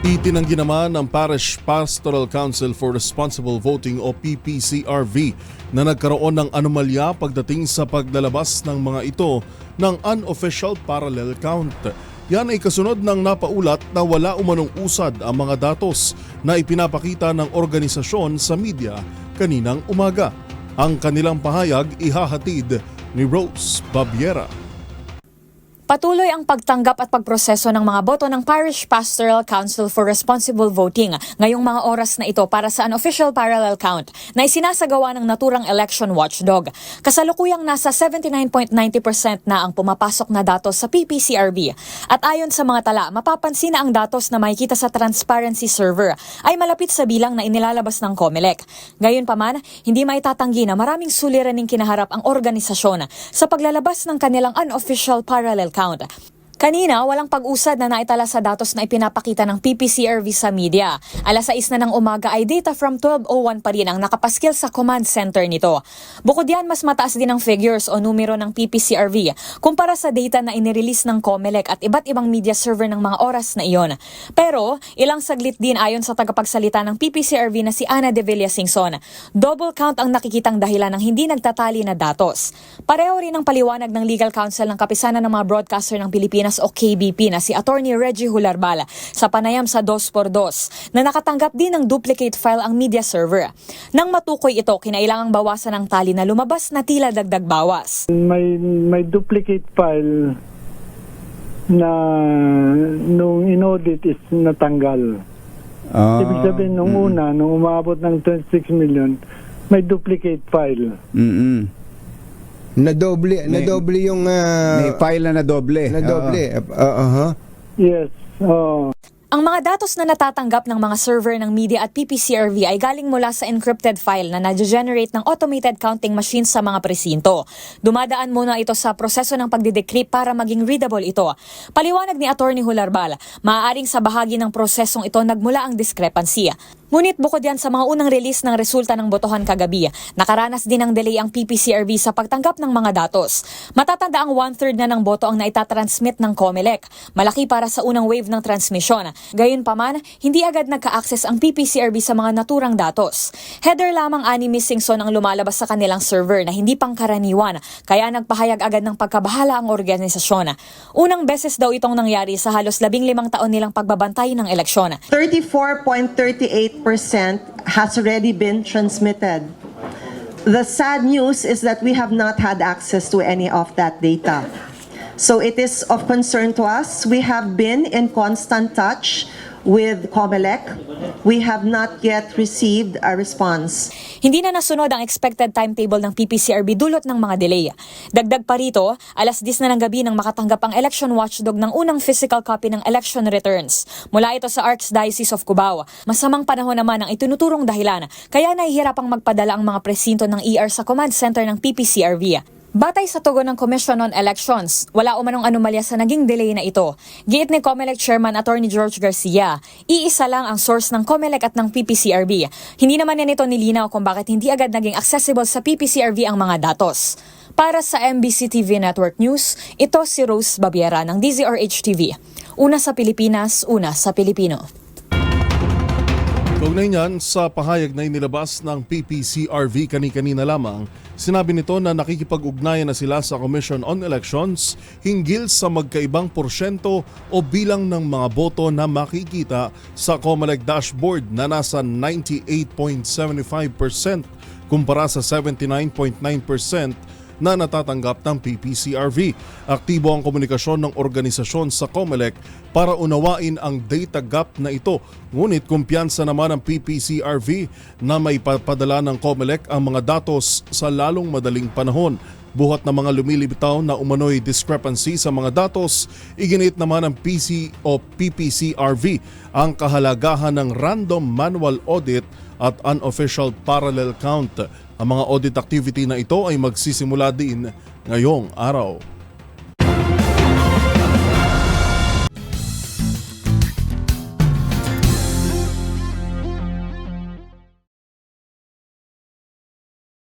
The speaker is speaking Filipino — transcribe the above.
Itinanggi naman ng Parish Pastoral Council for Responsible Voting o PPCRV na nagkaroon ng anomalya pagdating sa paglalabas ng mga ito ng unofficial parallel count. Yan ay kasunod ng napaulat na wala umanong usad ang mga datos na ipinapakita ng organisasyon sa media kaninang umaga. Ang kanilang pahayag ihahatid ni Rose Babiera. Patuloy ang pagtanggap at pagproseso ng mga boto ng Parish Pastoral Council for Responsible Voting ngayong mga oras na ito para sa unofficial parallel count na isinasagawa ng naturang election watchdog. Kasalukuyang nasa 79.90% na ang pumapasok na datos sa PPCRV. At ayon sa mga tala, mapapansin na ang datos na makikita sa transparency server ay malapit sa bilang na inilalabas ng COMELEC. Gayunpaman, hindi maitatanggi na maraming suliraning kinaharap ang organisasyon sa paglalabas ng kanilang unofficial parallel count. Kanina, walang pag-usad na naitala sa datos na ipinapakita ng PPCRV sa media. Alas 6 na ng umaga ay data from 12:01 pa rin ang nakapaskil sa command center nito. Bukod yan, mas mataas din ang figures o numero ng PPCRV kumpara sa data na inirelease ng COMELEC at iba't ibang media server ng mga oras na iyon. Pero, ilang saglit din ayon sa tagapagsalita ng PPCRV na si Ana de Villasingson, double count ang nakikitang dahilan ng hindi nagtatali na datos. Pareho rin ang paliwanag ng Legal Counsel ng Kapisanan ng mga Broadcaster ng Pilipinas o KBP na si Attorney Reggie Hularbal sa panayam sa 2x2 na nakatanggap din ng duplicate file ang media server. Nang matukoy ito, kinailangang bawasan ang tali na lumabas na tila dagdag bawas. May duplicate file na nung in-audit is natanggal. Ibig sabihin nung una, nung umabot ng 26 million, may duplicate file. Nadoble yung may file na nadoble. Yes. Ang mga datos na natatanggap ng mga server ng media at PPCRV ay galing mula sa encrypted file na na-generate ng automated counting machines sa mga presinto. Dumadaan muna ito sa proseso ng pagdidecrypt para maging readable ito. Paliwanag ni Attorney Hularbal, maaaring sa bahagi ng prosesong ito nagmula ang discrepancy. Ngunit bukod yan sa mga unang release ng resulta ng botohan kagabi, nakaranas din ng delay ang PPCRV sa pagtanggap ng mga datos. Matatanda ang 1/3 na ng boto ang naitatransmit ng COMELEC. Malaki para sa unang wave ng transmission. Gayunpaman, hindi agad nagka-access ang PPCRV sa mga naturang datos. Header lamang ani Missingson ang lumalabas sa kanilang server na hindi pangkaraniwan, kaya nagpahayag agad ng pagkabahala ang organisasyon. Unang beses daw itong nangyari sa halos 15 taon nilang pagbabantay ng eleksyon. 34.38% has already been transmitted. The sad news is that we have not had access to any of that data. So it is of concern to us. We have been in constant touch with COMELEC. We have not yet received a response. Hindi na nasunod ang expected timetable ng PPCRV dulot ng mga delay. Dagdag pa rito, alas 10 na ng gabi nang makatanggap ang election watchdog ng unang physical copy ng election returns. Mula ito sa Archdiocese of Cubao. Masamang panahon naman ang itinuturong dahilan, kaya nahihirapang magpadala ang mga presinto ng ER sa command center ng PPCRV. Batay sa tugon ng Commission on Elections, wala umanong anomalya sa naging delay na ito. Giit ni COMELEC Chairman Attorney George Garcia, iisa lang ang source ng COMELEC at ng PPCRV. Hindi naman nito nilinaw kung bakit hindi agad naging accessible sa PPCRV ang mga datos. Para sa MBC TV Network News, ito si Rose Babiera ng DZRH TV. Una sa Pilipinas, una sa Pilipino. Kaugnay niyan, sa pahayag na inilabas ng PPCRV kani-kanina lamang, sinabi nito na nakikipag-ugnayan na sila sa Commission on Elections hinggil sa magkaibang porsyento o bilang ng mga boto na makikita sa COMELEC dashboard na nasa 98.75% kumpara sa 79.9% na natatanggap ng PPCRV. Aktibo ang komunikasyon ng organisasyon sa COMELEC para unawain ang data gap na ito. Ngunit kumpiyansa naman ang PPCRV na may papadala ng COMELEC ang mga datos sa lalong madaling panahon. Buhat na mga lumilibitaw na umano'y discrepancy sa mga datos, iginit naman ng PPCRV ang kahalagahan ng random manual audit at unofficial parallel count. Ang mga audit activity na ito ay magsisimula din ngayong araw.